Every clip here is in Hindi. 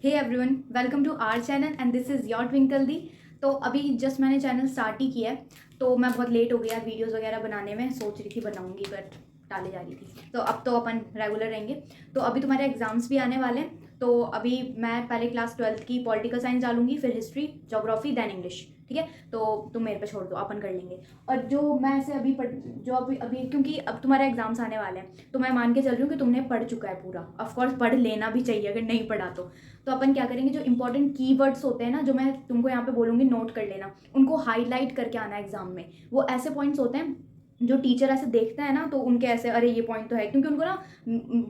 Hey everyone, welcome to our channel and this is your Twinkle दी। तो अभी जस्ट मैंने चैनल स्टार्ट ही किया है, तो मैं बहुत लेट हो गया वीडियोस वगैरह बनाने में। सोच रही थी बनाऊंगी बट टाले जा रही थी। तो अब तो अपन रेगुलर रहेंगे। तो अभी तुम्हारे एग्जाम्स भी आने वाले हैं। तो अभी मैं पहले क्लास 12th की पॉलिटिकल साइंस डालूंगी, फिर हिस्ट्री, ज्योग्राफी, देन इंग्लिश। ठीक है, तो तुम मेरे पे छोड़ दो, अपन कर लेंगे। और जो मैं ऐसे अभी जो अभी अभी क्योंकि अब तुम्हारे एग्जाम्स आने वाले हैं, तो मैं मान के चल रही हूँ कि तुमने पढ़ चुका है पूरा। ऑफकोर्स पढ़ लेना भी चाहिए अगर नहीं पढ़ा तो अपन क्या करेंगे, जो इंपॉर्टेंट कीवर्ड्स होते हैं ना, जो मैं तुमको यहाँ पे बोलूँगी नोट कर लेना, उनको हाईलाइट करके आना एग्जाम में। वो ऐसे पॉइंट्स होते हैं जो टीचर ऐसे देखता है ना, तो उनके ऐसे अरे ये पॉइंट तो है, क्योंकि उनको ना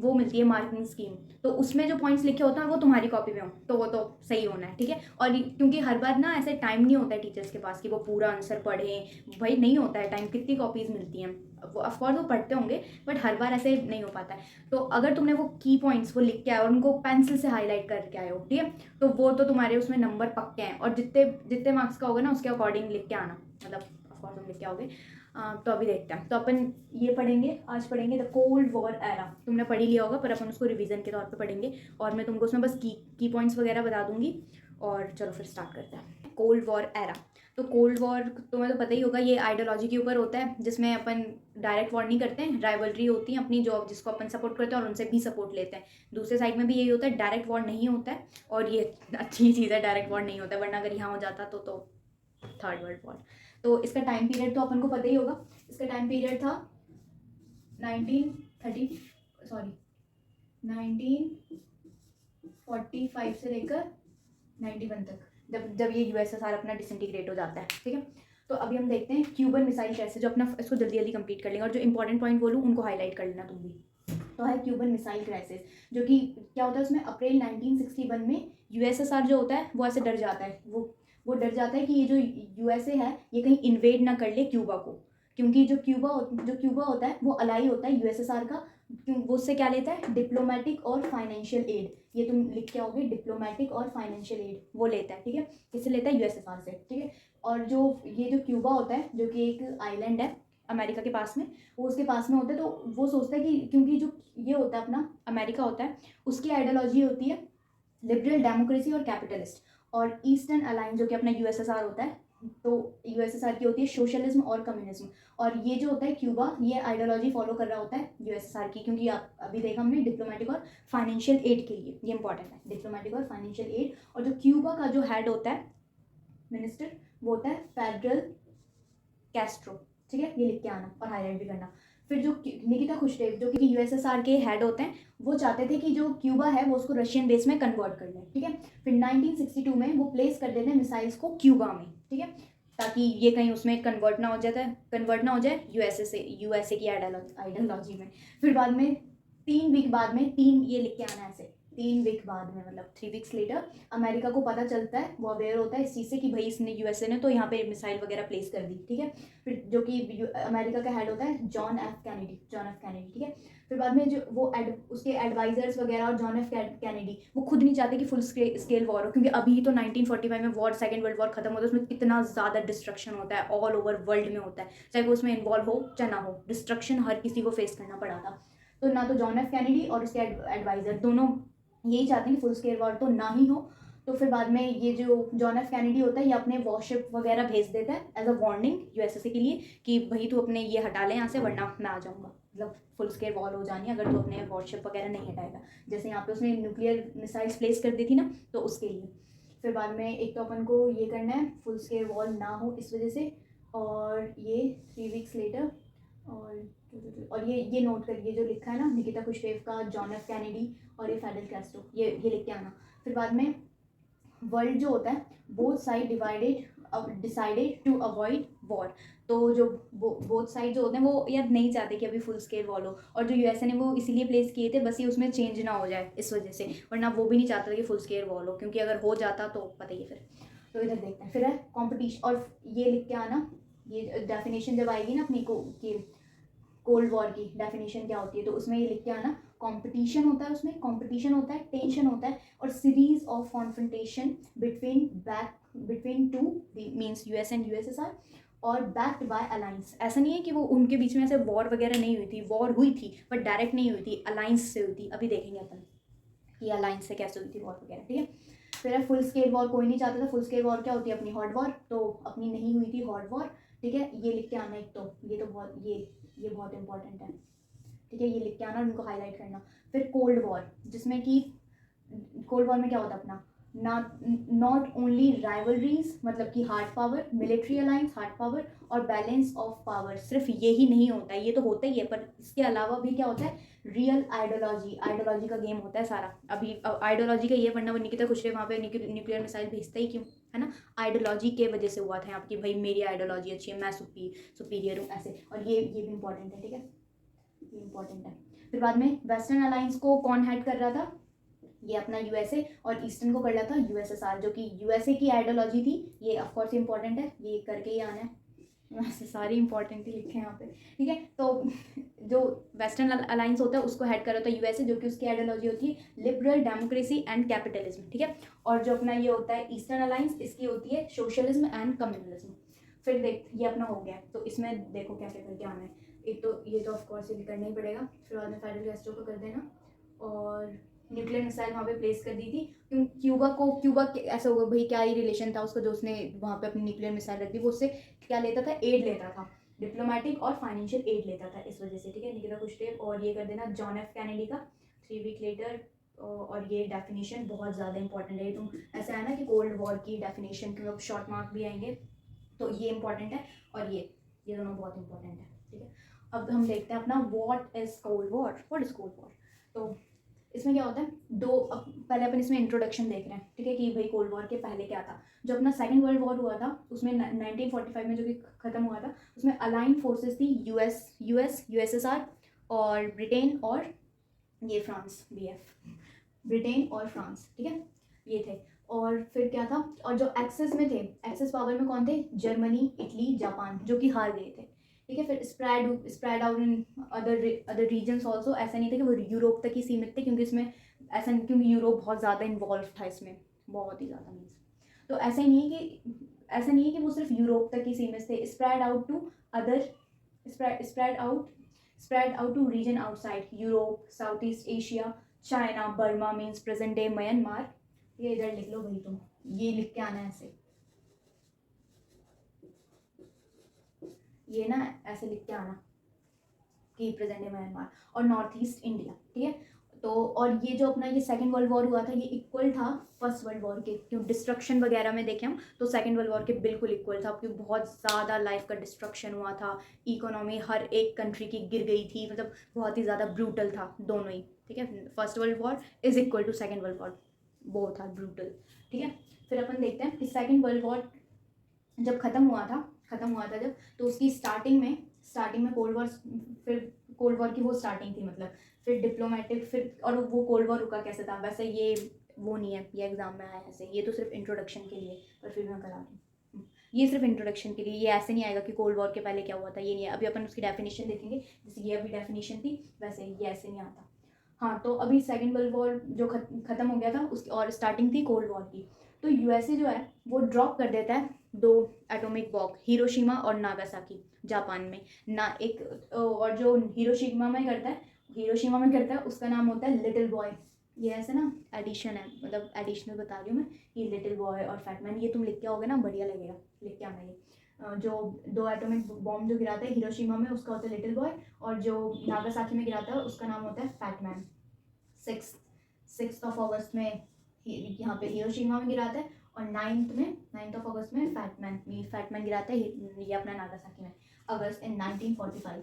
वो मिलती है मार्किंग स्कीम। तो उसमें जो पॉइंट्स लिखे होते हैं वो तुम्हारी कॉपी में हो, तो वो तो सही होना है। ठीक है, और क्योंकि हर बार ना ऐसे टाइम नहीं होता है टीचर्स के पास कि वो पूरा आंसर पढ़ें। भाई नहीं होता है टाइम, कितनी कॉपीज़ मिलती हैं। वो ऑफकोर्स वो पढ़ते होंगे, बट हर बार ऐसे नहीं हो पाता है। तो अगर तुमने वो की पॉइंट्स वो लिख के आए और उनको पेंसिल से हाईलाइट करके आए हो, ठीक है, तो वो तो तुम्हारे उसमें नंबर पक्के हैं। और जितने जितने मार्क्स का होगा ना, उसके अकॉर्डिंग लिख के आना, मतलब ऑफकोर्स तुम लिख के आओगे। तो अभी देखते हैं। तो अपन ये पढ़ेंगे, आज पढ़ेंगे द कोल्ड वॉर एरा। तुमने पढ़ ही लिया होगा, पर अपन उसको रिवीजन के तौर पे पढ़ेंगे। और मैं तुमको उसमें बस की पॉइंट्स वगैरह बता दूंगी। और चलो फिर स्टार्ट करते हैं। Cold war era. तो कोल्ड वॉर तुम्हें तो पता ही होगा, ये आइडियोलॉजी के ऊपर होता है, जिसमें अपन डायरेक्ट वॉर नहीं करते हैं, राइवलरी होती है अपनी, जो जिसको अपन सपोर्ट करते हैं और उनसे भी सपोर्ट लेते हैं। दूसरे साइड में भी यही होता है, डायरेक्ट वॉर नहीं होता है। और ये अच्छी चीज़ है, डायरेक्ट वॉर नहीं होता है, वरना अगर यहाँ हो जाता तो थर्ड वर्ल्ड वॉर। तो इसका टाइम पीरियड तो अपन को पता ही होगा। इसका टाइम पीरियड था 1930 सॉरी 1945 से लेकर 91 तक, जब जब ये यूएसएसआर अपना डिसइंटीग्रेट हो जाता है। ठीक है, तो अभी हम देखते हैं क्यूबन मिसाइल क्राइसिस, जो अपना इसको जल्दी जल्दी कंप्लीट कर लेंगे, और जो इंपॉर्टेंट पॉइंट बोलूँ उनको हाईलाइट कर लेना तुम भी। तो है क्यूबन मिसाइल क्राइसिस, जो कि क्या होता है उसमें, अप्रैल 1961 में यूएसएसआर जो होता है वो ऐसे डर जाता है। वो डर जाता है कि ये जो यूएसए है ये कहीं इन्वेड ना कर ले क्यूबा को, क्योंकि जो क्यूबा होता है वो अलाई होता है यूएसएसआर का। क्यों वो उससे क्या लेता है, डिप्लोमेटिक और फाइनेंशियल एड। ये तुम लिख के आओगे, डिप्लोमेटिक और फाइनेंशियल एड वो लेता है। ठीक है, किससे लेता है, यूएसएसआर से। ठीक है, और ये जो क्यूबा होता है, जो कि एक आइलैंड है अमेरिका के पास में, वो उसके पास में होता है। तो वो सोचता है कि क्योंकि जो ये होता है अपना अमेरिका होता है, उसकी आइडियोलॉजी होती है लिबरल डेमोक्रेसी और कैपिटलिस्ट। और ईस्टर्न अलायंस जो कि अपना यूएसएसआर होता है, तो यूएसएसआर की होती है सोशलिज्म और कम्युनिज्म। और ये जो होता है क्यूबा, ये आइडियोलॉजी फॉलो कर रहा होता है यूएसएसआर की, क्योंकि आप अभी देखा हमने डिप्लोमेटिक और फाइनेंशियल एड के लिए, ये इंपॉर्टेंट है, डिप्लोमेटिक और फाइनेंशियल एड। और जो क्यूबा का जो हेड होता है मिनिस्टर, वो होता है फेडरल कैस्ट्रो। ठीक है, ये लिख के आना और हाईलाइट भी करना। फिर जो निकिता खुश्रेव, जो कि यूएसएसआर के हेड होते हैं, वो चाहते थे कि जो क्यूबा है वो उसको रशियन बेस में कन्वर्ट कर लें। ठीक है, फिर 1962 में वो प्लेस कर देते हैं मिसाइल्स को क्यूबा में। ठीक है, ताकि ये कहीं उसमें कन्वर्ट ना हो जाए यूएसए की आइडियोलॉजी में। फिर बाद में 3 वीक बाद में, तीन ये लिख के आना ऐसे, 3 वीक बाद में मतलब 3 वीक्स लेटर, अमेरिका को पता चलता है, वो अवेयर होता है इस चीज़ से कि भाई इसने यूएसए ने तो यहाँ पे मिसाइल वगैरह प्लेस कर दी। ठीक है, फिर जो कि अमेरिका का हेड होता है जॉन एफ कैनेडी। ठीक है, फिर बाद में जो वो उसके एडवाइजर्स वगैरह और जॉन एफ कैनेडी, वो खुद नहीं चाहते कि फुल स्केल वॉर हो, क्योंकि अभी तो 1945 में वॉर, सेकेंड वर्ल्ड वॉर खत्म होता है, उसमें कितना ज़्यादा डिस्ट्रक्शन होता है, ऑल ओवर वर्ल्ड में होता है, चाहे वो उसमें इन्वॉल्व हो चाहे ना हो, डिस्ट्रक्शन हर किसी को फेस करना पड़ा था। तो ना तो जॉन एफ कैनेडी और उसके एडवाइजर दोनों यही चाहते हैं कि फुल स्केल वॉर तो ना ही हो। तो फिर बाद में ये जो जॉन एफ कैनेडी होता है, ये अपने वॉरशिप वगैरह भेज देता है एज अ वार्निंग यूएसए के लिए कि भाई तू अपने ये हटा ले यहाँ से, वरना मैं आ जाऊँगा, मतलब फुल स्केल वॉर हो जानी है अगर तू अपने वॉरशिप वगैरह नहीं हटाएगा। जैसे यहाँ पे उसने न्यूक्लियर मिसाइल्स प्लेस कर दी थी ना, तो उसके लिए। फिर बाद में एक तो अपन को ये करना है फुल स्केल वॉर ना हो इस वजह से। और ये 3 वीक्स लेटर, और ये नोट करिए जो लिखा है ना, निकिता खुशरेव का, जॉन एफ कैनेडी और ये फेडरल कैस्ट्रो, ये लिख के आना। फिर बाद में वर्ल्ड जो होता है, both side decided to avoid war. तो जो बोथ साइड जो होते हैं वो यार नहीं चाहते कि अभी फुल स्केल वॉर हो, और जो यूएसए ने वो इसीलिए प्लेस किए थे बस ये उसमें चेंज ना हो जाए इस वजह से, वरना वो भी नहीं चाहता था कि फुल स्केल वॉर हो, क्योंकि अगर हो जाता तो पता ही है फिर। तो इधर देखते हैं, फिर है कॉम्पिटिशन, और ये लिख के आना, ये डेफिनेशन जब आएगी ना अपनी को कि कोल्ड वॉर की डेफिनेशन क्या होती है, तो उसमें ये लिख के आना, कंपटीशन होता है, उसमें कंपटीशन होता है, टेंशन होता है, और series of confrontation between two means US and USSR, और बैक्ड बाय अलायंस। ऐसा नहीं है कि वो उनके बीच में ऐसे वॉर वगैरह नहीं हुई थी, वॉर हुई थी बट डायरेक्ट नहीं हुई थी, अलायंस से हुई थी, अभी देखेंगे अपन। कि अलायंस से कैसे हुई थी वॉर वगैरह, ठीक है। फिर फुल स्केल वॉर कोई नहीं चाहता था। फुल स्केल वॉर क्या होती है? अपनी हॉट वॉर, तो अपनी नहीं हुई थी हॉट वॉर, ठीक है। ये लिख के आना एक, तो ये तो बहुत ये बहुत इंपॉर्टेंट है, ठीक है। ये लिख के आना, उनको हाईलाइट करना। फिर कोल्ड वॉर, जिसमें कि कोल्ड वॉर में क्या होता है अपना, नॉट ओनली राइवलरीज, मतलब कि hard power, military alliance, hard power और बैलेंस ऑफ पावर, सिर्फ यही नहीं होता है, ये तो होता ही है, पर इसके अलावा भी क्या होता है? रियल आइडियोलॉजी, आइडियोलॉजी का गेम होता है सारा। अभी आइडियोलॉजी का ये, वरना वो निकिता खुश रहे वहाँ पे न्यूक्लियर मिसाइल भेजता ही क्यों, है ना? आइडियोलॉजी के वजह से हुआ था यहाँ पे कि भाई मेरी आइडियोलॉजी अच्छी है, मैं सुपीरियर हूँ, ऐसे। और ये भी इंपॉर्टेंट है, ठीक है, ये इंपॉर्टेंट है। फिर बाद में वेस्टर्न अलायंस को कौन हेड कर रहा था? ये अपना यूएसए, और ईस्टर्न को कर रहा था यूएसएसआर, जो कि यूएसए की आइडियोलॉजी थी। ये ऑफ कोर्स इंपॉर्टेंट है, ये करके ही आना है, वैसे सारी इंपॉर्टेंट ही लिखे हैं यहाँ पे, ठीक है। तो जो वेस्टर्न अलायंस होता है उसको हेड कर रहा था यूएसए, जो कि उसकी आइडियोलॉजी होती है लिबरल डेमोक्रेसी एंड कैपिटलिज्म, ठीक है। और जो अपना ये होता है ईस्टर्न अलायंस, इसकी होती है सोशलिज्म एंड कम्युनलिज्म। फिर देख, ये अपना हो गया, तो इसमें देखो क्या क्या करके आना है। एक तो ये तो ऑफ कोर्स ये करना ही पड़ेगा। फिर बाद में फेडरल गैस्ट्रो को कर देना, और न्यूक्लियर मिसाइल वहाँ पे प्लेस कर दी थी। क्यूबा ऐसा होगा भाई, क्या ही रिलेशन था उसका जो उसने वहाँ पे अपनी न्यूक्लियर मिसाइल रख दी, वो उससे क्या लेता था? एड लेता था, डिप्लोमेटिक और फाइनेंशियल एड लेता था, इस वजह से, ठीक है। निकिता खुशदेव, और ये कर देना जॉन एफ कैनेडी का 3 वीक लेटर। और ये डेफिनेशन बहुत ज़्यादा इंपॉर्टेंट है। तुम ऐसा है ना कि कोल्ड वॉर की डेफिनेशन के अब शॉर्ट मार्क भी आएंगे, तो ये इंपॉर्टेंट है। और ये दोनों बहुत इंपॉर्टेंट है, ठीक है। अब हम देखते हैं अपना what is cold war, what is cold war. तो इसमें क्या होता है? अब पहले अपन इसमें इंट्रोडक्शन देख रहे हैं, ठीक है, कि भाई कोल्ड वॉर के पहले क्या था। जो अपना सेकंड वर्ल्ड वॉर हुआ था उसमें 1945 में जो कि ख़त्म हुआ था, उसमें अलाइंड फोर्सेस थी यूएसएसआर और ब्रिटेन और ये फ्रांस, बीएफ, ब्रिटेन और फ्रांस, ठीक है, ये थे। और फिर क्या था? और जो एक्सेस में थे, एक्सेस पावर में कौन थे? जर्मनी, इटली, जापान, जो कि हार गए थे, ठीक है। फिर spread out in other regions also. ऐसा नहीं था कि वो यूरोप तक ही सीमित थे, क्योंकि इसमें ऐसा नहीं, क्योंकि यूरोप बहुत ज़्यादा इन्वॉल्व था इसमें, बहुत ही ज़्यादा मीन्स। तो ऐसा नहीं है कि वो सिर्फ यूरोप तक ही सीमित थे। Spread out to other spread out to region outside Europe, South East Asia, China, Burma means present day Myanmar. ये इधर लिख लो भाई, तुम ये लिख के आना है ऐसे, ये ना ऐसे लिख के आना कि प्रेजेंट डे म्यांमार और नॉर्थ ईस्ट इंडिया, ठीक है। तो और ये जो अपना ये सेकंड वर्ल्ड वॉर हुआ था, ये इक्वल था फर्स्ट वर्ल्ड वॉर के, क्यों डिस्ट्रक्शन वगैरह में देखें हम तो सेकंड वर्ल्ड वॉर के बिल्कुल इक्वल था, क्योंकि बहुत ज़्यादा लाइफ का डिस्ट्रक्शन हुआ था। इकोनॉमी हर एक कंट्री की गिर गई थी, मतलब बहुत ही ज़्यादा ब्रूटल था दोनों ही, ठीक है। First world war is equal to second world war, वो था ब्रूटल, ठीक है। फिर अपन देखते हैं कि सेकेंड वर्ल्ड वॉर जब ख़त्म हुआ था जब, तो उसकी स्टार्टिंग में कोल्ड वॉर, फिर कोल्ड वॉर की वो स्टार्टिंग थी, मतलब फिर डिप्लोमेटिक, फिर और वो कोल्ड वॉर रुका कैसे था? वैसे ये वो नहीं है, ये एग्जाम में आया ऐसे, ये तो सिर्फ इंट्रोडक्शन के लिए, पर फिर मैं करा रही हूँ। ये सिर्फ इंट्रोडक्शन के लिए, ये ऐसे नहीं आएगा कि कोल्ड वॉर के पहले क्या हुआ था, ये नहीं है। अभी अपन उसकी डेफिनेशन देखेंगे, जैसे ये अभी डेफिनेशन थी, वैसे ये ऐसे नहीं आता। हाँ, तो अभी सेकेंड वर्ल्ड वॉर जो ख़त्म हो गया था उसकी, और स्टार्टिंग थी कोल्ड वॉर की। तो यूएसए जो है वो ड्रॉप कर देता है 2 एटॉमिक बॉम्ब, हिरोशिमा और नागासाकी, जापान में ना एक। और जो हिरोशिमा में करता है उसका नाम होता है लिटिल बॉय। ये ऐसे ना एडिशन है, मतलब एडिशनल बता रही हूँ मैं, ये लिटिल बॉय और फैटमैन, ये तुम लिख के आओगे ना बढ़िया लगेगा, लिख के आना ये। जो 2 एटॉमिक बॉम्ब जो गिराता है हिरोशिमा में, उसका होता है लिटिल बॉय, और जो नागासाकी में गिराता है उसका नाम होता है फैटमैन। 6 ऑफ अगस्त में यहाँ पे हिरोशिमा में गिराता है, और 9 ऑफ अगस्त में फैटमैन गिराता है ये अपना नागासाकी में, अगस्त इन 1945,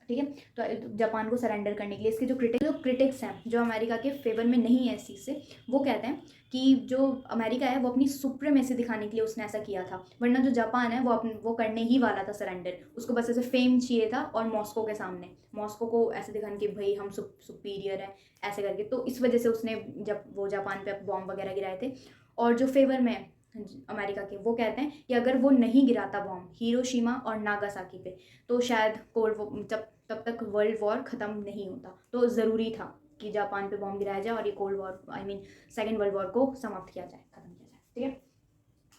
ठीक है। तो जापान को सरेंडर करने के लिए इसके जो क्रिटिक्स हैं, जो अमेरिका के फेवर में नहीं है इस चीज़ से, वो कहते हैं कि जो अमेरिका है वो अपनी सुप्रीमेसी दिखाने के लिए उसने ऐसा किया था, वरना जो जापान है वो करने ही वाला था सरेंडर, उसको बस ऐसे फेम चाहिए था, और मॉस्को के सामने, मॉस्को को ऐसे दिखाने कि भाई हम सुपीरियर है, ऐसे करके। तो इस वजह से उसने जब वो जापान पे बॉम्ब वगैरह गिराए थे। और जो फेवर में अमेरिका के, वो कहते हैं कि अगर वो नहीं गिराता बॉम्ब हिरोशिमा और नागासाकी पे, तो शायद तब तक वर्ल्ड वॉर ख़त्म नहीं होता। तो ज़रूरी था कि जापान पे बॉम्ब गिराया जाए और ये cold war second world war को समाप्त किया जाए, ख़त्म किया जाए, ठीक है।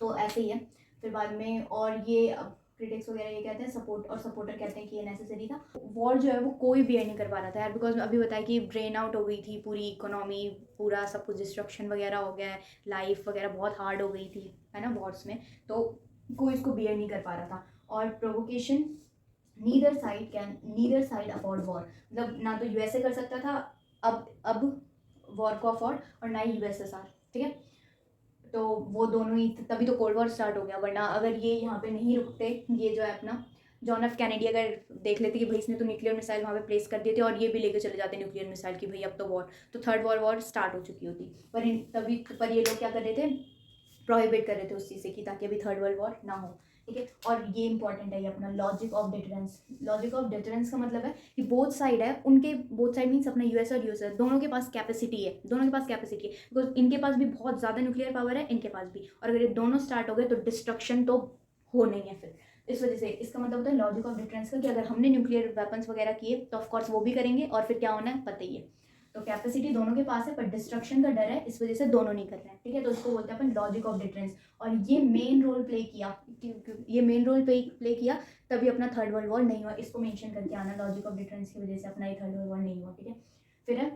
तो ऐसे ही है। फिर बाद में और ये क्रिटिक्स वगैरह ये कहते हैं सपोर्ट, और सपोर्टर कहते हैं कि ये नेसेसरी था। वॉर जो है वो कोई बियर नहीं कर पा रहा था यार, बिकॉज अभी बताया कि ड्रेन आउट हो गई थी पूरी इकोनॉमी, पूरा सब कुछ डिस्ट्रक्शन वगैरह हो गया है, लाइफ वगैरह बहुत हार्ड हो गई थी, है ना, वॉर्स में, तो कोई इसको बियर नहीं कर पा रहा था। और provocation, neither side afford war, मतलब ना तो यूएसए कर सकता था अब वॉर को अफोर्ड, और ना ही यूएसएसआर, ठीक है। तो वो दोनों ही, तभी तो कोल्ड वॉर स्टार्ट हो गया, वरना अगर ये यहाँ पे नहीं रुकते, ये जो है अपना जॉन एफ कैनेडी अगर देख लेते कि भाई इसने तो न्यूक्लियर मिसाइल वहाँ पे प्लेस कर दिए थे, और ये भी लेके चले जाते न्यूक्लियर मिसाइल की भाई अब तो वॉर, तो थर्ड वॉर स्टार्ट हो चुकी होती। पर ये लोग क्या कर रहे थे, प्रोहिबिट कर रहे थे उस चीज़ से कि ताकि अभी थर्ड वर्ल्ड वॉर ना हो, ठीक है। और ये इंपॉर्टेंट है ये अपना logic of deterrence. Logic of deterrence का मतलब है कि बोथ साइड है, उनके बोथ साइड मीन्स अपना यूएस और यूएसए दोनों के पास कैपेसिटी है, बिकॉज इनके पास भी बहुत ज़्यादा न्यूक्लियर पावर है, इनके पास भी, और अगर ये दोनों स्टार्ट हो गए तो डिस्ट्रक्शन तो हो नहीं है फिर। इस वजह से इसका मतलब होता है लॉजिक ऑफ डिटरेंस का, कि अगर हमने न्यूक्लियर वेपन्स वगैरह किए तो ऑफकोर्स वो भी करेंगे, और फिर क्या होना है पता ही है। तो कैपेसिटी दोनों के पास है, पर डिस्ट्रक्शन का डर है, इस वजह से दोनों नहीं कर रहे हैं, ठीक है। तो इसको बोलते हैं अपन लॉजिक ऑफ डिटरेंस, और ये मेन रोल प्ले किया, तभी अपना थर्ड वर्ल्ड वॉर नहीं हुआ। इसको मेंशन करके आना, लॉजिक ऑफ डिटरेंस की वजह से अपना ये थर्ड वर्ल्ड वॉर नहीं हुआ, ठीक है। फिर है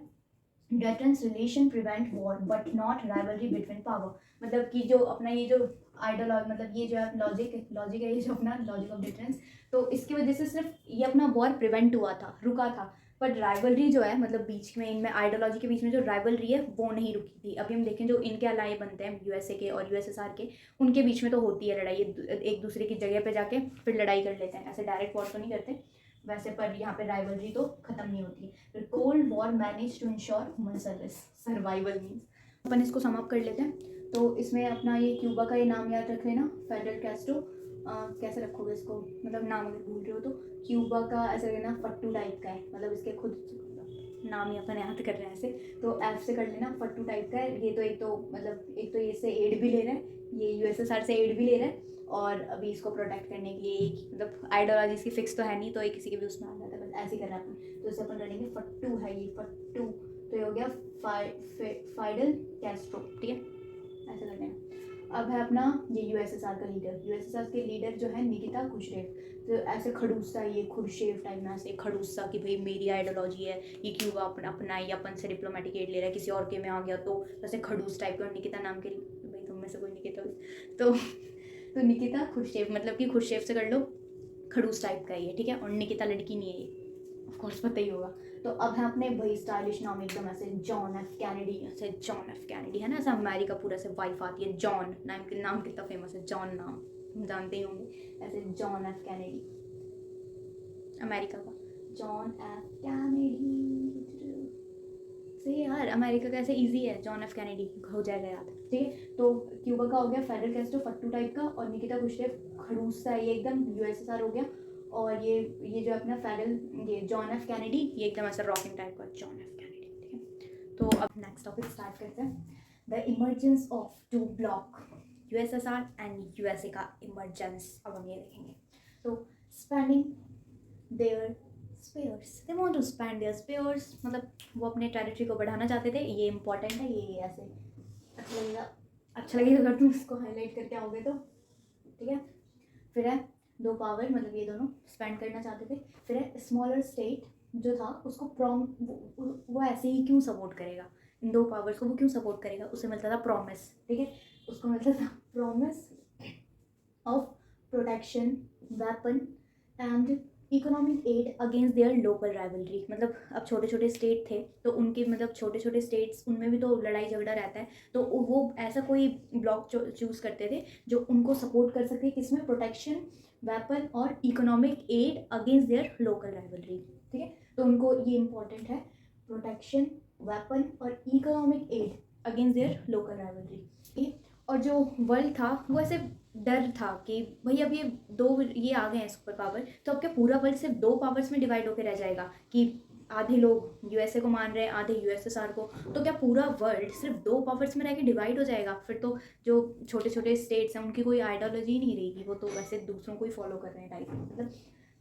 deterrence relation prevent war but not rivalry between power, मतलब कि जो अपना ये जो आइडियोलॉजी, मतलब ये जो है लॉजिक है ये जो अपना लॉजिक ऑफ डिटरेंस, तो इसकी वजह से सिर्फ ये अपना वॉर प्रिवेंट हुआ था, रुका था, पर राइवलरी जो है, मतलब बीच में इनमें आइडियोलॉजी के बीच में जो राइवलरी है वो नहीं रुकी थी। अभी हम देखें जो इनके अलाई बनते हैं यूएसए के और यूएसएसआर के, उनके बीच में तो होती है लड़ाई, एक दूसरे की जगह पे जाके फिर लड़ाई कर लेते हैं, ऐसे डायरेक्ट वॉर तो नहीं करते वैसे, पर यहाँ पे राइवलरी तो खत्म नहीं होती है। फिर cold war manage to ensure human survival means, अपन इसको सम अप कर लेते हैं। तो इसमें अपना ये क्यूबा का ये नाम याद रख लेना, फेडरल कैस्ट्रो, कैसे रखोगे इसको, मतलब नाम अगर भूल रहे हो तो क्यूबा का ऐसे लेना, फट्टू टाइप का है, मतलब इसके खुद नाम ही अपन याद कर रहे हैं ऐसे, तो एफ से कर लेना, फट्टू टाइप का है ये। तो एक तो ये से एड भी ले रहा है, ये यूएसएसआर से एड भी ले रहा है, और अभी इसको प्रोटेक्ट करने के लिए मतलब आइडियोलॉजी इसकी फिक्स तो है नहीं, तो ये किसी के भी उसमें आ जाता है, बस ऐसे ही करना है अपन। तो इसे अपन करेंगे फट्टू है ये, फट्टू, तो ये हो गया फाइडल कैस्ट्रो, ठीक है, ऐसे करने हैं। अब है अपना ये यूएसएसआर का लीडर, यूएसएसआर के लीडर जो है निकिता खुश्रेव, तो ऐसे खड़ूसा, ये खुर्शेव टाइप में ऐसे खड़ूसा कि भाई मेरी आइडियोलॉजी है, ये क्यूबा अपना या अपन से डिप्लोमेटिक एड ले रहा है, किसी और के में आ गया तो ऐसे खड़ूस टाइप का। और निकिता नाम के भाई तुम में से कोई निकिता तो निकिता खुर्शेव, मतलब कि खुर्शेव से कर लो, खड़ूस टाइप का ये, ठीक है। और निकिता लड़की नहीं है ये, ऑफकोर्स पता ही होगा। तो अब है अपने भाई स्टाइलिश नाम एकदम ऐसे जॉन एफ कैनेडी, ऐसे जॉन एफ कैनेडी है ना, ऐसा अमेरिका पूरा से वाइफ आती है जॉन, नाम कितना फेमस है, जॉन नाम जानते ही होंगे, ऐसे जॉन एफ कैनेडी अमेरिका का, जॉन एफ कैनेडी से यार, अमेरिका का ऐसे इजी है, जॉन एफ कैनेडी हो जाएगा याद, ठीक है। तो क्यूबा का हो गया फेडरल कैस्ट्रो, फट्टू टाइप का, और निकिता खुश्रेव खड़ूस सा ये एकदम यूएसएसआर हो गया, और ये जो अपना फेडरल ये जॉन एफ कैनेडी, ये एकदम ऐसा रॉकिंग टाइप का जॉन एफ कैनेडी, ठीक है। तो अब नेक्स्ट टॉपिक स्टार्ट करते हैं, the emergence of two block, USSR and USA का इमर्जेंस, अब हम ये देखेंगे। तो spending their spares, they want to spend their spares, मतलब वो अपने टेरिटरी को बढ़ाना चाहते थे, ये इंपॉर्टेंट है, ये ऐसे अच्छा लगेगा अगर तुम इसको हाईलाइट करके आओगे तो, ठीक है। फिर है दो पावर, मतलब ये दोनों स्पेंड करना चाहते थे। फिर है स्मॉलर स्टेट जो था उसको वो ऐसे ही क्यों सपोर्ट करेगा, इन दो पावर्स को वो क्यों सपोर्ट करेगा, उसे मिलता था प्रॉमिस, ठीक है, उसको मिलता था promise of protection, weapon and economic aid against their local rivalry, मतलब अब छोटे छोटे स्टेट थे तो उनके, मतलब छोटे छोटे स्टेट्स उनमें भी तो लड़ाई झगड़ा रहता है, तो वो ऐसा कोई ब्लॉक चूज़ करते थे जो उनको सपोर्ट कर सके, किसमें, प्रोटेक्शन, वेपन और economic aid against their local rivalry, ठीक है। तो उनको ये इंपॉर्टेंट है, प्रोटेक्शन, वेपन और economic aid against their local rivalry, ठीक है। और जो वर्ल्ड था वो ऐसे डर था कि भाई अब ये आ गए हैं सुपर पावर, तो अब क्या पूरा वर्ल्ड सिर्फ दो पावर्स में डिवाइड होकर रह जाएगा, कि आधे लोग यूएसए को मान रहे हैं, आधे यूएसएसआर को, तो क्या पूरा वर्ल्ड सिर्फ दो पावर्स में रह के डिवाइड हो जाएगा, फिर तो जो छोटे छोटे स्टेट्स हैं उनकी कोई आइडियोलॉजी नहीं रहेगी, वो तो वैसे दूसरों को ही फॉलो कर रहे हैं टाइप, मतलब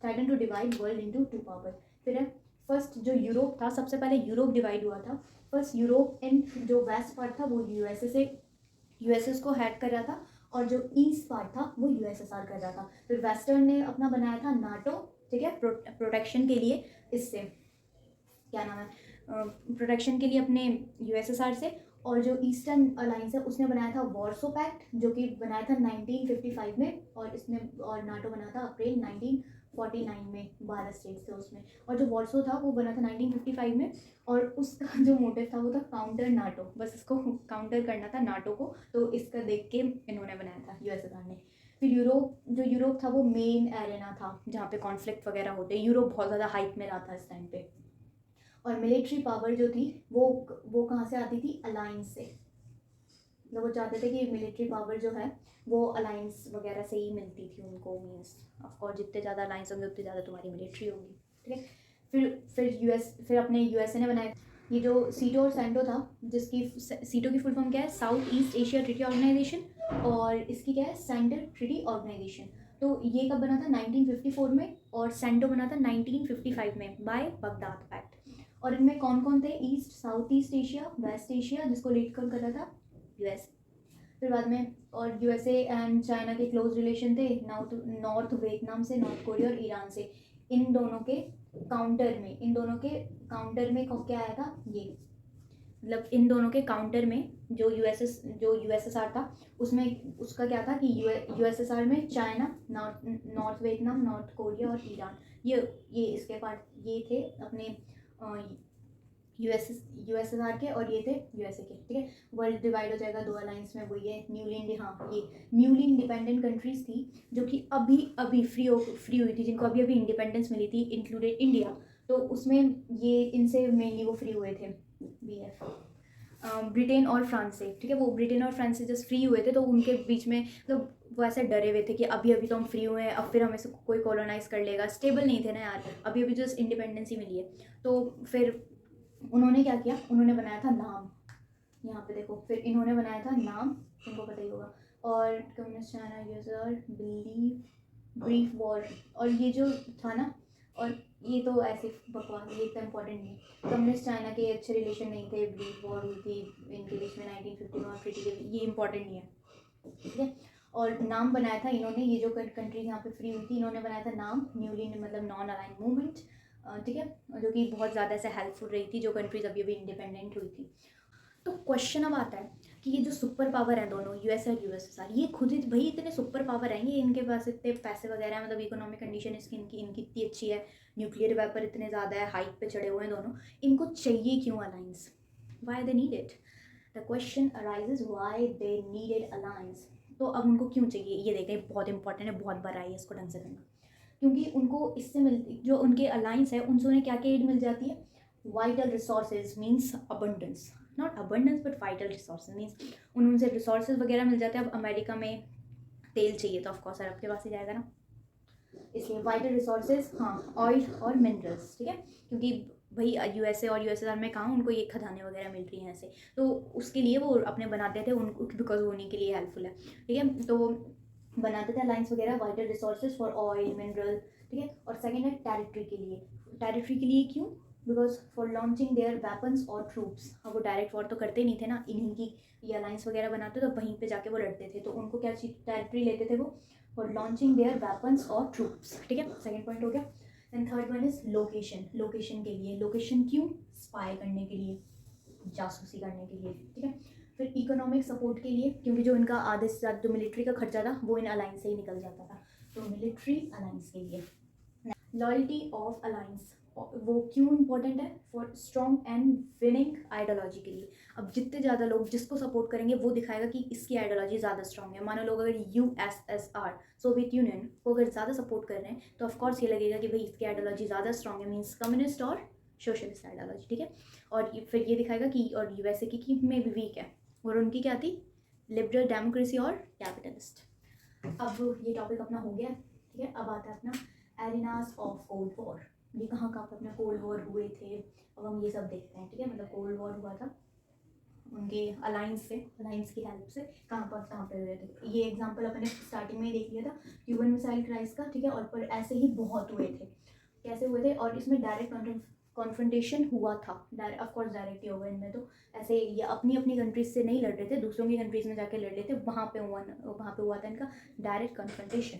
threaten to divide world into two power. फिर है फर्स्ट जो यूरोप था, सबसे पहले यूरोप डिवाइड हुआ था, फर्स्ट यूरोप इन जो वेस्ट पार्ट था वो यूएसए को हेड कर रहा था, और जो ईस्ट पार्ट था वो यूएसएसआर कर रहा था। फिर वेस्टर्न ने अपना बनाया था नाटो, ठीक है, प्रोटेक्शन के लिए, इससे क्या नाम है, प्रोटेक्शन के लिए अपने यूएसएसआर से। और जो ईस्टर्न अलायंस है उसने बनाया था वॉर्सो पैक्ट, जो कि बनाया था 1955 में, और इसने और नाटो बना था अप्रैल 1949 में, 12 स्टेट्स थे उसमें। और जो वॉर्सो था वो बना था 1955 में, और उसका जो मोटिव था वो था काउंटर नाटो, बस इसको काउंटर करना था नाटो को, तो इसका देख के इन्होंने बनाया था यूएसएसआर ने। फिर यूरोप था वो मेन एरेना था जहाँ पे कॉन्फ्लिक्ट वगैरह होते, यूरोप बहुत ज़्यादा हाइप में रहा था इस टाइम पे। और मिलिट्री पावर जो थी वो कहाँ से आती थी, अलायंस से। मतलब वो चाहते थे कि मिलिट्री पावर जो है वो अलायंस वगैरह से ही मिलती थी उनको, मीन्स ऑफकोर्स जितने ज़्यादा अलायंस होंगे उतनी ज़्यादा तुम्हारी मिलिट्री होगी, ठीक है। फिर अपने यूएसए ने बनाया ये जो सीटो और सेंटो था, जिसकी सीटो की फुल फॉर्म क्या है, South East Asia treaty organisation, और इसकी क्या है, सेंट्रल ट्रीटी ऑर्गेनाइजेशन। तो ये कब बना था, 1954 में, और सेंटो बना था 1955 में बाय बगदाद पैक्ट। और इनमें कौन कौन थे, East South East Asia, West Asia, जिसको लीड कर रहा था यूएस। फिर बाद में और यूएसए एंड चाइना के क्लोज रिलेशन थे, नॉर्थ वियतनाम से, नॉर्थ कोरिया और ईरान से। इन दोनों के काउंटर में क्या आया था, ये मतलब इन दोनों के काउंटर में जो यूएसएसआर था उसमें उसका क्या था कि यूएसएसआर में China, north Vietnam, north Korea और ईरान, ये इसके पार्ट ये थे अपने यूएसएसआर के, और ये थे यूएसए के, ठीक है। वर्ल्ड डिवाइड हो जाएगा दो अलायंस में, वो ये न्यूली इंडिपेंडेंट कंट्रीज थी जो कि अभी फ्री हुई थी, जिनको अभी इंडिपेंडेंस मिली थी, इंक्लूडेड इंडिया। तो उसमें ये इनसे मेनली वो फ्री हुए थे, BF, ब्रिटेन और फ्रांस से, ठीक है। वो ब्रिटेन और फ्रांस से जस्ट फ्री हुए थे, तो उनके बीच में मतलब वो ऐसे डरे हुए थे कि अभी तो हम फ्री हुए हैं, अब फिर हमें से कोई कॉलोनाइज कर लेगा, स्टेबल नहीं थे ना यार, अभी जस्ट इंडिपेंडेंस ही मिली है। तो फिर उन्होंने क्या किया, उन्होंने बनाया था नाम, यहाँ पे देखो, फिर इन्होंने बनाया था नाम, तुमको पता ही होगा। और communist China user believe brief war, और ये जो था ना, और ये तो ऐसे बकवास, ये इतना इंपॉर्टेंट नहीं है। कम्युनिस्ट चाइना के अच्छे रिलेशन नहीं थे, ब्रीफ वॉर हुई थी इनके बीच में 1950 में, और ट्रीटी के, ये इंपॉर्टेंट नहीं है, ठीक है। और नाम बनाया था इन्होंने, ये जो कंट्रीज यहाँ पे फ्री हुई थी, इन्होंने बनाया था नाम, न्यूली मतलब नॉन अलाइन मूवमेंट, ठीक है, जो कि बहुत ज़्यादा ऐसे हेल्पफुल रही थी जो कंट्रीज अभी इंडिपेंडेंट हुई थी। तो क्वेश्चन अब आता है कि ये जो सुपर पावर है दोनों, यूएस और यूएसएसआर, ये खुद ही भाई इतने सुपर पावर हैं, ये इनके पास इतने पैसे वगैरह, मतलब इकोनॉमिक कंडीशन इनकी इतनी अच्छी है, न्यूक्लियर वेपर इतने ज़्यादा है, हाइट पे चढ़े हुए हैं दोनों, इनको चाहिए क्यों alliance, why they need it, the question arises why they needed alliance. तो अब उनको क्यों चाहिए ये देखते हैं, बहुत इंपॉर्टेंट है, बहुत बड़ा है इसको ढंग से करना। क्योंकि उनको इससे जो उनके अलायंस है उनसे उन्हें क्या क्या एड मिल जाती है, vital resources means abundance, not abundance but vital resources means उनसे रिसोर्सेज वगैरह मिल जाते हैं। अब अमेरिका में तेल चाहिए तो ऑफकोर्स अरब के पास ही जाएगा ना, इसलिए वाइटल रिसोर्सेज, हाँ, ऑयल और मिनरल्स, ठीक है, क्योंकि भाई यूएसए और यूएसएसआर में कहाँ उनको ये खदानें वगैरह मिल रही हैं ऐसे, तो उसके लिए वो अपने बनाते थे उनको, बिकॉज वो उन्हीं के लिए हेल्पफुल है, ठीक है। तो बनाते थे अलायंस वगैरह, vital resources for oil mineral, ठीक है। और सेकेंड है टेरिटरी के लिए क्यों, because for launching there weapons और ट्रूप्स। अब वो डायरेक्ट वॉर तो करते नहीं थे ना, इन्हीं की ये अलायंस वगैरह बनाते तो वहीं पे जाके वो लड़ते थे, तो उनको क्या टेरिटरी लेते थे वो, फॉर लॉन्चिंग देयर वेपन्स और ट्रूप्स, ठीक है, सेकेंड पॉइंट हो गया। And third one is location के लिए, लोकेशन क्यों, स्पाई करने के लिए, जासूसी करने के लिए, ठीक है। फिर इकोनॉमिक सपोर्ट के लिए, क्योंकि जो इनका आधे से ज़्यादा जो मिलिट्री का खर्चा था वो इन अलायंस से ही निकल जाता था, तो मिलिट्री अलायंस के लिए। लॉयल्टी ऑफ अलायंस, वो क्यों इंपॉर्टेंट है, for strong and winning ideology के लिए। अब जितने ज़्यादा लोग जिसको सपोर्ट करेंगे वो दिखाएगा कि इसकी आइडियोलॉजी ज़्यादा स्ट्रॉन्ग है। मानो लोग अगर यूएसएसआर सोवियत यूनियन को अगर ज़्यादा सपोर्ट कर रहे हैं तो ऑफकोर्स ये लगेगा कि भाई इसकी आइडियोलॉजी ज़्यादा स्ट्रॉन्ग है, मीन्स कम्युनिस्ट और सोशलिस्ट आइडियोलॉजी, ठीक है। और फिर ये दिखाएगा कि और यूएसए की में भी वीक है, और उनकी क्या थी, लिबरल डेमोक्रेसी और कैपिटलिस्ट। अब ये टॉपिक अपना हो गया, ठीक है। अब आता है अपना एरिनास ऑफ कोल्ड वॉर, ये कहाँ कहाँ पर अपना कोल्ड वॉर हुए थे, अब हम ये सब देखते हैं, ठीक है। मतलब कोल्ड वॉर हुआ था उनके अलायंस की हेल्प से, कहाँ पर हुए थे, ये एग्जांपल अपने स्टार्टिंग में ही देख लिया था क्यूबन मिसाइल क्राइसिस का, ठीक है। और पर ऐसे ही बहुत हुए थे, कैसे हुए थे, और इसमें डायरेक्ट कॉन्फ्रंटेशन हुआ था, ऑफ कोर्स डायरेक्ट ही होगा इनमें, तो ऐसे ये अपनी अपनी कंट्रीज से नहीं लड़ रहे थे, दूसरों की कंट्रीज में जाके लड़ रहे थे, वहाँ पे हुआ था इनका डायरेक्ट कॉन्फ्रंटेशन।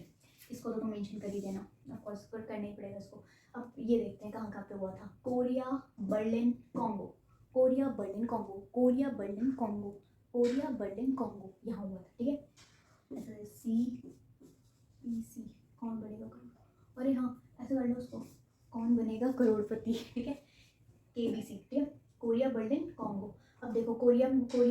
इसको तो तुम मेंशन कर ही देना, ऑफ कोर्स करना ही पड़ेगा इसको। अब ये देखते हैं कहाँ कहाँ पे हुआ था। Korea, Berlin, Congo, Korea, Berlin, Congo, Korea, Berlin, Congo, Korea, Berlin, Congo, यहाँ हुआ था, ठीक है। ऐसे CPC, कौन बनेगा करोड़, अरे हाँ ऐसे कर लो उसको, कौन बनेगा करोड़पति, ठीक है। KBC, ठीक है, कोरिया, बर्लिन, कॉन्गो। अब देखो कोरिया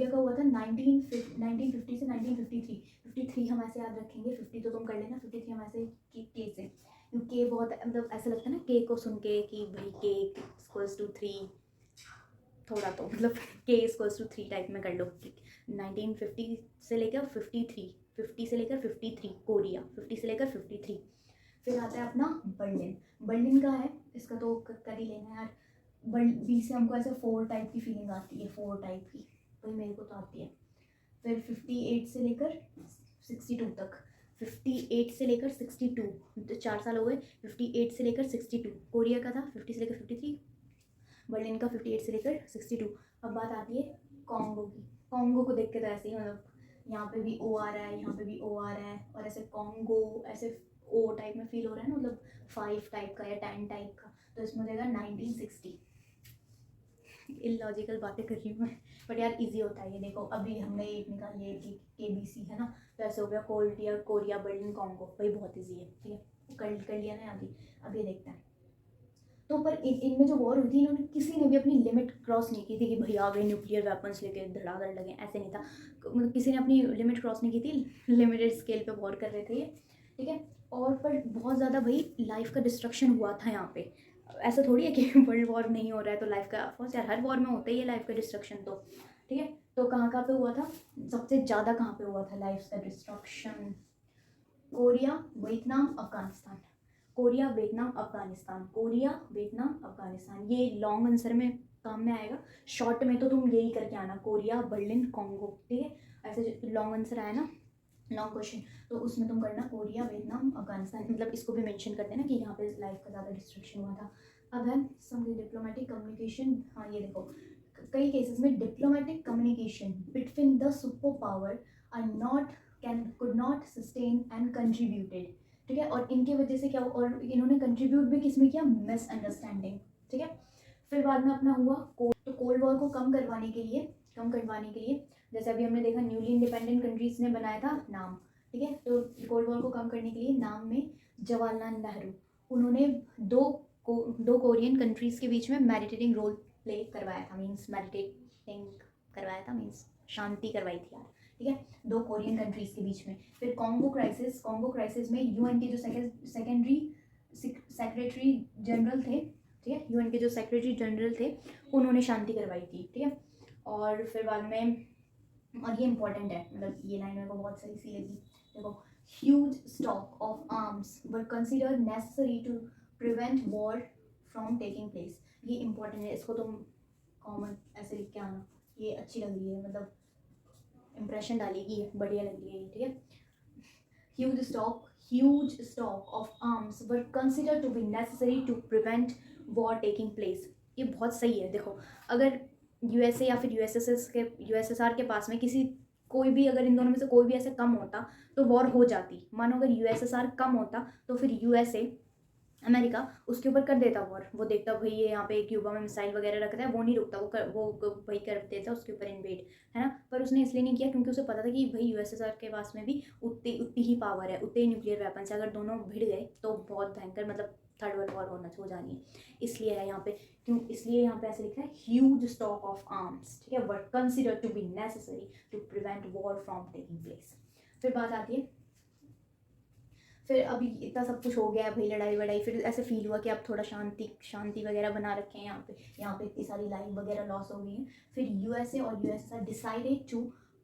का हुआ था 1950 से 1953। 53 हम ऐसे याद रखेंगे, 50 तो तुम कर लेना, 53 हम ऐसे के से, क्योंकि बहुत मतलब ऐसा लगता है ना के को सुन के कि भाई के इक्वल्स टू 3, थोड़ा तो मतलब के इक्वल्स टू 3 टाइप में कर लो। 1950 से लेकर 53, 50 से लेकर 53 कोरिया, 50 से लेकर 53। फिर आता है अपना बर्लिन। बर्लिन का है, इसका तो कर ही लेना यार। बी से हमको ऐसे 4 टाइप की फीलिंग आती है, 4 टाइप की, वही मेरे को तो आती है। फिर 58 से लेकर 62 तक, 58 से लेकर 62, तो 4 साल हो गए। 58 से लेकर 62 कोरिया का था, 50 से लेकर 53 बर्लिन का, 58 से लेकर 62। अब बात आती है कॉन्गो की। कॉन्गो को देख के तो ऐसे ही मतलब यहाँ पे भी ओ आ रहा है, यहाँ पे भी ओ आ रहा है, और ऐसे कॉन्गो ऐसे ओ टाइप में फील हो रहा है ना, मतलब 5 टाइप का या 10 टाइप का, तो इसमें देगा 1960। इलॉजिकल बातें कर रही हूँ मैं, बट यार इजी होता है ये। देखो अभी हमने एक निकाल लिया कि KBC है ना, तो ऐसे हो गया कोरिया, बर्लिन, कॉन्गो, भाई बहुत इजी है, ठीक है, कर लिया ना अभी। अब ये देखते हैं, तो पर इनमें जो वॉर हुई थी, इन्होंने किसी ने भी अपनी लिमिट क्रॉस नहीं की थी कि भाई आ गए न्यूक्लियर वेपन्स लेके धड़ाधड़ लगे, ऐसे नहीं था। मतलब किसी ने अपनी लिमिट क्रॉस नहीं की थी, लिमिटेड स्केल पे वॉर कर रहे थे ये, ठीक है। और पर बहुत ज़्यादा भाई लाइफ का डिस्ट्रक्शन हुआ था यहाँ पे। ऐसा थोड़ी है कि वर्ल्ड वॉर नहीं हो रहा है तो लाइफ का, ऑफकोर्स यार हर वॉर में होता ही है लाइफ का डिस्ट्रक्शन, तो ठीक है। तो कहाँ पे हुआ था सबसे ज़्यादा, कहाँ पे हुआ था लाइफ का destruction? Korea, Vietnam, Afghanistan, Korea, Vietnam, Afghanistan, Korea, Vietnam, Afghanistan. ये लॉन्ग आंसर में काम में आएगा, शॉर्ट में तो तुम यही करके आना, कोरिया, बर्लिन, कॉन्गो, ठीक है। ऐसे लॉन्ग आंसर आया ना, लॉन्ग क्वेश्चन, तो उसमें तुम करना कोरिया, वियतनाम, अफगानिस्तान, मतलब इसको भी मेंशन कर देना कि यहाँ पे लाइफ का ज़्यादा डिस्ट्रक्शन हुआ था। अब है सम डिप्लोमेटिक कम्युनिकेशन। हाँ ये देखो, कई केसेस में diplomatic communication between the super power are not could not sustain and contributed, ठीक है। और इनके वजह से क्या, और इन्होंने कंट्रीब्यूट भी किस में किया, मिसअंडरस्टैंडिंग, ठीक है। फिर बाद में अपना हुआ तो कोल्ड वॉर को कम करवाने के लिए जैसे अभी हमने देखा न्यूली इंडिपेंडेंट कंट्रीज ने बनाया था नाम, ठीक है। तो कोल्ड वॉर को कम करने के लिए नाम में जवाहरलाल नेहरू, उन्होंने दो कोरियन कंट्रीज के बीच में मेडिटेटिंग रोल प्ले करवाया था, मीन्स शांति करवाई थी यार, ठीक है, 2 कोरियन कंट्रीज के बीच में। फिर कॉन्गो क्राइसिस में UN के जो सेकेंडरी सेक्रेटरी जनरल थे, ठीक है, UN के जो सेक्रेटरी जनरल थे, उन्होंने शांति करवाई थी, ठीक है। और फिर बाद में, और ये इंपॉर्टेंट है, मतलब ये लाइन मेरे को बहुत सही सी लगी, देखो, huge stock of arms were considered necessary to prevent war from taking place. ये इंपॉर्टेंट है, इसको तुम कॉमन ऐसे लिख के आना, ये अच्छी लग रही है, मतलब इंप्रेशन डालेगी, बढ़िया लग रही है, ठीक है। Huge stock of arms were considered to be necessary to prevent war taking place. ये बहुत सही है। देखो अगर USA या फिर USSR के पास में कोई भी, अगर इन दोनों में से कोई भी ऐसे कम होता तो वॉर हो जाती। मानो अगर USSR कम होता तो फिर USA, अमेरिका उसके ऊपर कर देता वॉर। वो देखता भाई ये यहाँ पे क्यूबा में मिसाइल वगैरह रखता है, वो नहीं रुकता, वो भाई कर देता उसके ऊपर इन्वेड, है ना। पर उसने इसलिए नहीं किया क्योंकि उसे पता था कि भाई USSR के पास में भी उतनी ही पावर है, उतने ही न्यूक्लियर वेपन्स है, अगर दोनों भिड़ गए तो बहुत भयंकर, मतलब थर्ड वर्ल्ड वॉर हो जानी है। इसलिए है यहाँ पे, इसलिए यहाँ पे ऐसे लिखा है ह्यूज स्टॉक ऑफ आर्म्स, ठीक है, were considered to be necessary to prevent war from taking place. फिर बात आती है, फिर अभी इतना सब कुछ हो गया है भाई, लड़ाई वड़ाई, फिर ऐसे फील हुआ कि अब थोड़ा शांति वगैरह बना रखे हैं यहाँ पे इतनी सारी लाइफ वगैरह लॉस हो गई हैं। फिर USA और USSR decided to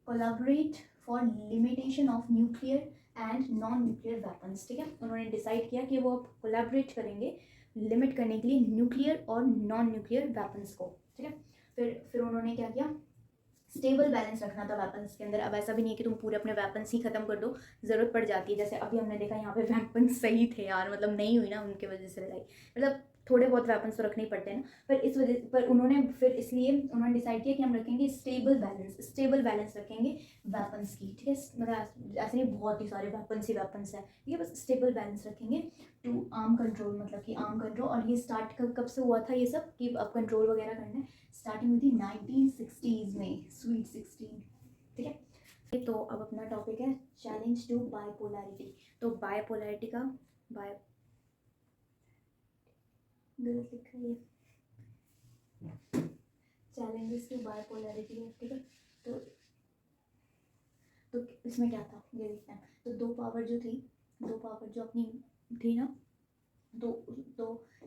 collaborate for limitation of nuclear and non nuclear weapons, ठीक है। उन्होंने डिसाइड किया कि वो अब कोलैबोरेट करेंगे लिमिट करने के लिए न्यूक्लियर और नॉन न्यूक्लियर वेपन्स को, ठीक है। फिर उन्होंने क्या किया, स्टेबल बैलेंस रखना था वेपन्स के अंदर। अब ऐसा भी नहीं है कि तुम पूरे अपने वेपन्स ही खत्म कर दो, ज़रूरत पड़ जाती है। जैसे अभी हमने देखा यहाँ पे वेपन्स सही थे यार, मतलब नहीं हुई ना उनके वजह से लड़ाई, मतलब थोड़े बहुत वेपन्स तो रखने ही पड़ते हैं ना, पर इस वजह पर उन्होंने फिर इसलिए उन्होंने डिसाइड किया कि हम रखेंगे स्टेबल बैलेंस रखेंगे वेपन्स की, ठीक है। मतलब ऐसे नहीं बहुत ही सारे वेपन्स ही वेपन्स है, ठीक है, बस स्टेबल बैलेंस रखेंगे टू आर्म कंट्रोल, मतलब कि आर्म कंट्रोल। और ये स्टार्ट कब से हुआ था ये सब कि अब कंट्रोल वगैरह करना है, स्टार्टिंग हुई थी 1960s में, स्वीट 16, ठीक है। तो अब अपना टॉपिक है चैलेंज टू बायपोलैरिटी। तो बायपोलैरिटी का बाय गलत लिखा है ये, चैलेंजेस टू बायपोलैरिटी है, ठीक है। तो इसमें क्या था ये देखते हैं। तो दो पावर जो अपनी थी ना, तो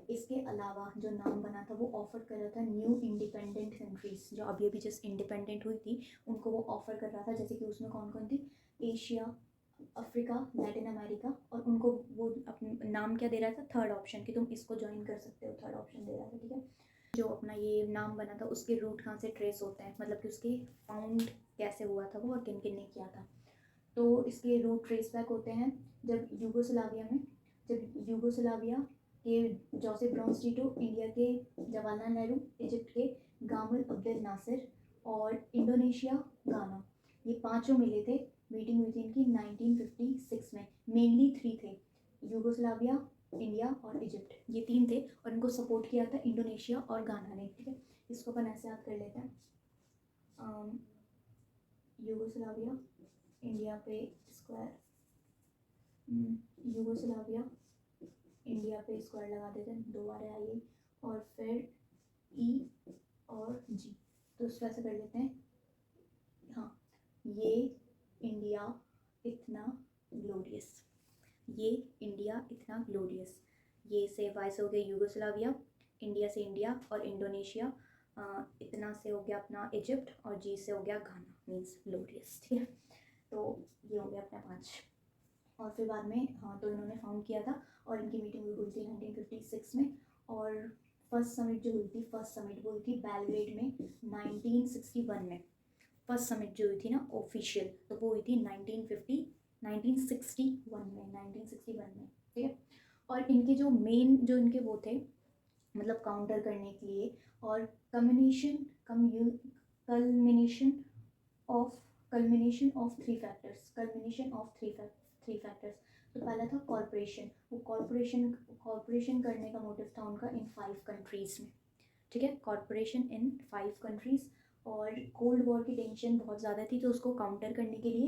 इसके अलावा जो नाम बना था वो ऑफर कर रहा था न्यू इंडिपेंडेंट कंट्रीज, जो अभी अभी जस्ट इंडिपेंडेंट हुई थी उनको वो ऑफर कर रहा था। जैसे कि उसमें कौन कौन थी, एशिया, अफ्रीका, लैटिन अमेरिका, और उनको वो अपना नाम क्या दे रहा था, थर्ड ऑप्शन, कि तुम इसको ज्वाइन कर सकते हो, थर्ड ऑप्शन दे रहा था, ठीक है। जो अपना ये नाम बना था उसके रूट कहाँ से ट्रेस होते हैं, मतलब कि उसके फाउंड कैसे हुआ था वो और किन किन ने किया था। तो इसके रूट ट्रेस बैक होते हैं जब यूगोस्लाविया के जोसेफ ब्राउन टीटो, इंडिया के जवाहरलाल नेहरू, इजिप्ट के गामल अब्देल नासिर और इंडोनेशिया गाना, ये पांचों मिले थे। मीटिंग हुई थी इनकी 1956 में। मेनली 3 थे, यूगोस्लाविया, इंडिया और इजिप्ट, ये 3 थे, और इनको सपोर्ट किया था इंडोनेशिया और गाना ने, ठीक है। इसको अपन ऐसे याद कर लेते हैं, यूगोस्लाविया, इंडिया पे स्क्वायर, यूगोस्लाविया, इंडिया पे स्क्वायर लगा देते हैं, 2 बार आई गई, और फिर ई और जी, तो उसको ऐसे कर लेते हैं। हाँ, ये इंडिया इतना ग्लोरियस, ये इंडिया इतना ग्लोरियस, ये से वाई से हो गया यूगोस्लाविया, इंडिया से इंडिया और इंडोनेशिया, इतना से हो गया अपना इजिप्ट, और जी से हो गया गाना, मीन्स ग्लोरियस, ठीक है। तो ये हो गया अपना 5। और फिर बाद में हाँ, तो इन्होंने फाउंड किया था और इनकी मीटिंग हुई थी 1956 में। और फर्स्ट समिट वो हुई थी बेलग्रेड में 1961 में। फर्स्ट समिट जो हुई थी ना ऑफिशियल, तो वो हुई थी 1961 में, ठीक है। और इनके जो मेन जो इनके वो थे, मतलब काउंटर करने के लिए, और कल्मिनेशन ऑफ थ्री फैक्टर्स। तो पहला था कॉरपोरेशन, वो कॉरपोरेशन करने का मोटिव था उनका इन 5 कंट्रीज़ में, ठीक है, कॉरपोरेशन इन 5 कंट्रीज़। और कोल्ड वॉर की टेंशन बहुत ज़्यादा थी, तो उसको काउंटर करने के लिए,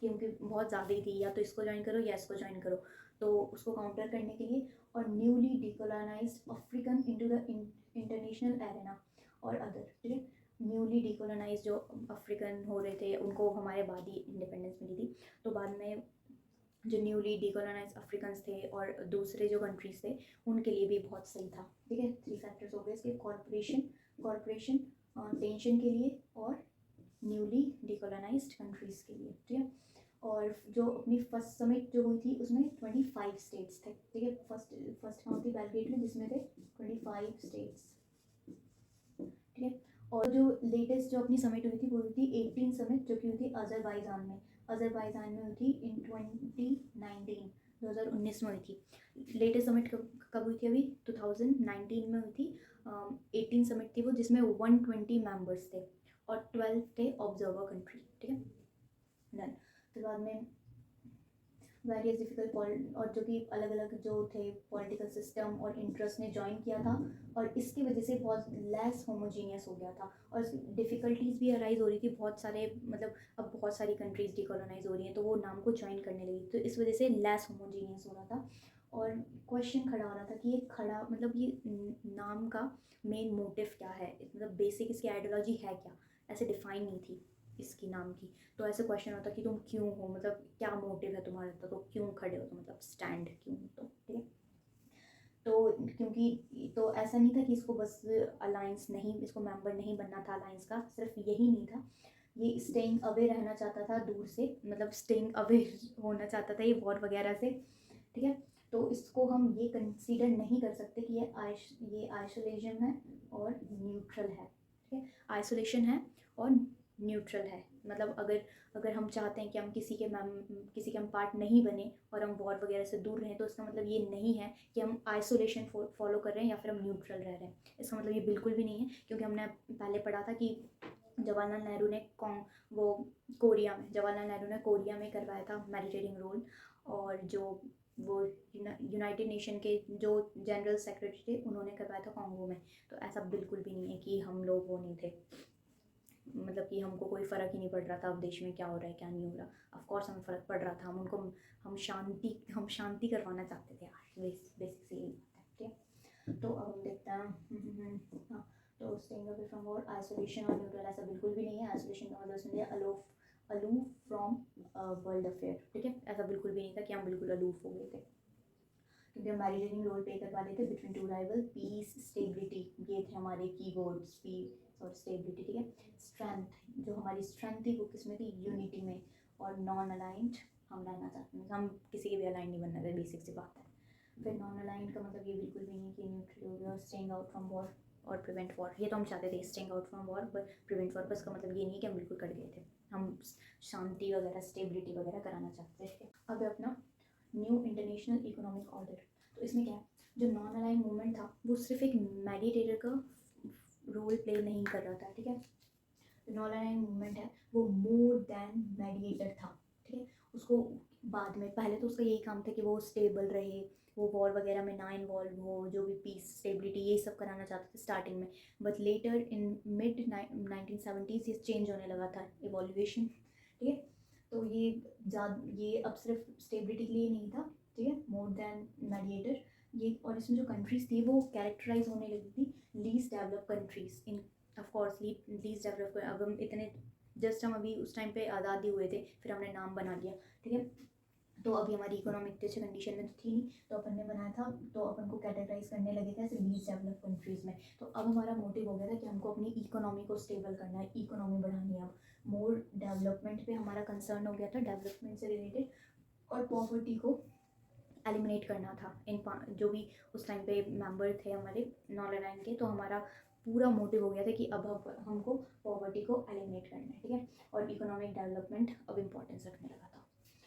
क्योंकि बहुत ज़्यादा ही थी, या तो इसको ज्वाइन करो या इसको ज्वाइन करो, तो उसको काउंटर करने के लिए। और newly decolonised African into the international arena और अदर, ठीक है। न्यूली डिकोलोनाइज जो अफ्रीकन हो रहे थे उनको हमारे बाद ही इंडिपेंडेंस मिली थी, तो बाद में जो न्यूली डिकोलोनाइज अफ्रीकन्स थे और दूसरे जो कंट्रीज थे उनके लिए भी बहुत सही था, ठीक है। 3 फैक्टर्स हो गए इसके, कॉरपोरेशन टेंशन के लिए और न्यूली डिकोलोनाइज्ड कंट्रीज़ के लिए, ठीक है। और जो अपनी फर्स्ट समिट जो हुई थी उसमें 25 स्टेट्स थे, ठीक है। फर्स्ट कहाँ थी, बेलग्रेड में, जिसमें थे 25 स्टेट्स, ठीक है। और जो लेटेस्ट जो अपनी समिट हुई थी वो हुई थी 18 समिट, जो कि हुई थी अजरबैजान में हुई थी इन 2019 में हुई थी। लेटेस्ट समिट कब हुई थी, अभी 2019 में हुई थी। 18 समिट थी वो, जिसमें 120 मेंबर्स थे और 12 थे ऑब्जर्वर कंट्री, ठीक है। डन। फिर बाद में वेरियस डिफिकल्ट, और जो कि अलग अलग जो थे पॉलिटिकल सिस्टम और इंटरेस्ट ने ज्वाइन किया था, और इसकी वजह से बहुत लेस होमोजीनियस हो गया था, और डिफ़िकल्टीज़ भी अराइज हो रही थी बहुत सारे, मतलब अब बहुत सारी कंट्रीज़ डिकोलोनाइज हो रही हैं, तो वो नाम को ज्वाइन करने लगी, तो इस वजह से लेस होमोजीनियस हो रहा था। और क्वेश्चन खड़ा हो रहा था कि ये मतलब ये नाम का मेन मोटिव क्या है, मतलब बेसिक इसकी आइडियोलॉजी है क्या, ऐसे डिफाइन नहीं थी इसकी नाम की। तो ऐसे क्वेश्चन होता कि तुम क्यों हो, मतलब क्या मोटिव है तुम्हारा, तो क्यों खड़े हो, तो मतलब स्टैंड क्यों हो, तो ठीक है। तो क्योंकि तो ऐसा नहीं था कि इसको बस अलायंस नहीं, इसको मेंबर नहीं बनना था अलायंस का, सिर्फ यही नहीं था, ये स्टेइंग अवे रहना चाहता था दूर से, मतलब स्टेइंग अवे होना चाहता था ये वॉर वगैरह से, ठीक है। तो इसको हम ये कंसीडर नहीं कर सकते कि ये आइसोलेशन है और न्यूट्रल है, ठीक है, आइसोलेशन है और न्यूट्रल है, मतलब अगर हम चाहते हैं कि हम किसी के हम पार्ट नहीं बने और हम वॉर वगैरह से दूर रहें, तो इसका मतलब ये नहीं है कि हम आइसोलेशन फॉलो कर रहे हैं या फिर हम न्यूट्रल रह रहे हैं। इसका मतलब ये बिल्कुल भी नहीं है, क्योंकि हमने पहले पढ़ा था कि जवाहरलाल नेहरू ने जवाहरलाल नेहरू ने कोरिया में करवाया था मेडिटेटिंग रोल, और जो वो यूनाइटेड नेशन के जो जनरल सेक्रेटरी थे उन्होंने करवाया था कॉन्गो में। तो ऐसा बिल्कुल भी नहीं है कि हम लोग वो नहीं थे, मतलब कि हमको कोई फ़र्क ही नहीं पड़ रहा था अब देश में क्या हो रहा है क्या नहीं हो रहा। ऑफ कोर्स हमें फ़र्क पड़ रहा था, हम शांति करवाना चाहते थे यार, बेसिक सी यही बात है। ठीक है, तो अब हम देखते हैं। हाँ, तो staying away from war, isolation और न्यूट्रल, ऐसा बिल्कुल भी नहीं है। आइसोलेशन का मतलब समझिए अलूफ फ्रॉम वर्ल्ड अफेयर। ठीक है, ऐसा बिल्कुल भी नहीं था कि हम बिल्कुल अलूफ हो गए थे, क्योंकि हम मैरिजिंग रोल प्ले करवा देते between two rival. Peace, stability, ये थे हमारे कीवर्ड्स, पीस और स्टेबिलिटी। ठीक है, स्ट्रेंथ, जो हमारी स्ट्रेंथ थी वो किसमें थी, यूनिटी में। और नॉन अलाइंड, हम रहना चाहते हैं, हम किसी के भी अलाइन नहीं बनना था, बेसिक सी बात है। फिर नॉन अलाइंड का मतलब ये बिल्कुल भी नहीं कि न्यूट्रल हो गया। स्टेइंग आउट फ्रॉम वॉर और प्रिवेंट वॉर, ये तो हम चाहते थे, staying out from war but prevent war, बस का मतलब ये नहीं कि हम बिल्कुल कट गए थे, हम शांति वगैरह स्टेबिलिटी वगैरह कराना चाहते थे। अब अपना न्यू इंटरनेशनल इकोनॉमिक ऑर्डर। तो इसमें क्या है, जो नॉन अलाइन मूवमेंट था वो सिर्फ एक मेडिटेटर का रोल प्ले नहीं कर रहा था। ठीक है, जो नॉन अलाइन मूवमेंट है वो मोर देन मेडिएटर था। ठीक है, उसको बाद में, पहले तो उसका यही काम था कि वो स्टेबल रहे, वो वॉर वगैरह में ना इन्वॉल्व हो, जो भी पीस स्टेबिलिटी ये सब कराना चाहते थे स्टार्टिंग में। But later in mid 1970s ये चेंज होने लगा था, इवोल्यूशन। ठीक है, तो ये अब सिर्फ स्टेबिलिटी के लिए नहीं था। ठीक है, मोर देन मेडिएटर ये। और इसमें जो कंट्रीज़ थी वो कैरेक्टराइज होने लगी थी least develop countries in. Of course least develop, अब हम इतने जस्ट हम अभी उस टाइम पे आज़ादी हुए थे, फिर हमने नाम बना लिया। ठीक है, तो अभी हमारी इकोनॉमिक अच्छी कंडीशन में तो थी नहीं, तो अपन ने बनाया था, तो अपन को कैटेगराइज करने लगे थे ऐसे लीस्ट डेवलप कंट्रीज़ में। तो अब हमारा मोटिव हो गया था कि हमको अपनी इकोनॉमी को स्टेबल करना है, इकोनॉमी बढ़ानी है। अब मोर डेवलपमेंट पे हमारा कंसर्न हो गया था, डेवलपमेंट से रिलेटेड, और पॉवर्टी को एलिमिनेट करना था। जो भी उस टाइम पे मेंबर थे हमारे नॉन अलाइन के, तो हमारा पूरा मोटिव हो गया था कि अब हमको पॉवर्टी को एलिमिनेट करना है। ठीक है, और इकोनॉमिक डेवलपमेंट अब इम्पोर्टेंस रखने लगा था